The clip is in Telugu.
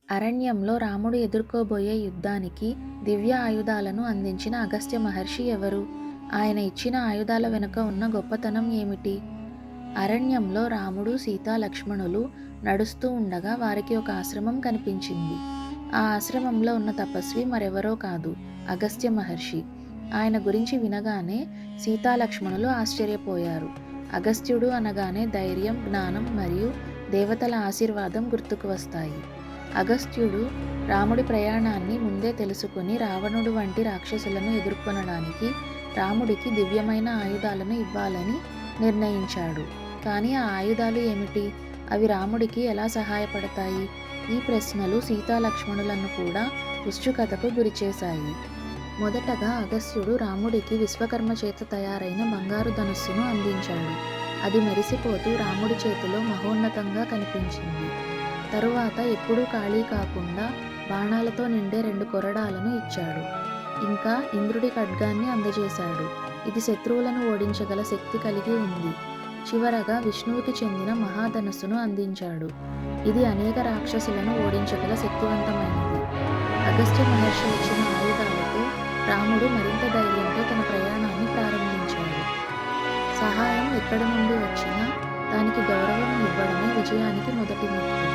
అరణ్యంలో రాముడు ఎదుర్కోబోయే యుద్ధానికి దివ్య ఆయుధాలను అందించిన అగస్త్య మహర్షి ఎవరు? ఆయన ఇచ్చిన ఆయుధాల వెనుక ఉన్న గొప్పతనం ఏమిటి? అరణ్యంలో రాముడు, సీత, లక్ష్మణులు నడుస్తూ ఉండగా వారికి ఒక ఆశ్రమం కనిపించింది. ఆ ఆశ్రమంలో ఉన్న తపస్వి మరెవరో కాదు, అగస్త్య మహర్షి. ఆయన గురించి వినగానే సీతాలక్ష్మణులు ఆశ్చర్యపోయారు. అగస్త్యుడు అనగానే ధైర్యం, జ్ఞానం మరియు దేవతల ఆశీర్వాదం గుర్తుకు వస్తాయి. అగస్త్యుడు రాముడి ప్రయాణాన్ని ముందే తెలుసుకుని రావణుడు వంటి రాక్షసులను ఎదుర్కొనడానికి రాముడికి దివ్యమైన ఆయుధాలను ఇవ్వాలని నిర్ణయించాడు. కానీ ఆ ఆయుధాలు ఏమిటి? అవి రాముడికి ఎలా సహాయపడతాయి? ఈ ప్రశ్నలు సీతాలక్ష్మణులను కూడా ఉత్సుకతకు గురిచేశాయి. మొదటగా అగస్త్యుడు రాముడికి విశ్వకర్మ చేత తయారైన బంగారు ధనుస్సును అందించాడు. అది మెరిసిపోతూ రాముడి చేతిలో మహోన్నతంగా కనిపించింది. తరువాత ఎప్పుడూ ఖాళీ కాకుండా బాణాలతో నిండే 2 కొరడాలను ఇచ్చాడు. ఇంకా ఇంద్రుడి ఖడ్గాన్ని అందజేశాడు. ఇది శత్రువులను ఓడించగల శక్తి కలిగి ఉంది. చివరగా విష్ణువుకి చెందిన మహాధనస్సును అందించాడు. ఇది అనేక రాక్షసులను ఓడించగల శక్తివంతమైనది. అగస్త్య మహర్షి ఇచ్చిన ఆయుధాలతో రాముడు మరింత ధైర్యంతో తన ప్రయాణాన్ని ప్రారంభించాడు. సహాయం ఎక్కడి నుండి వచ్చినా దానికి గౌరవం ఇవ్వడమే విజయానికి మొదటి మెట్టు.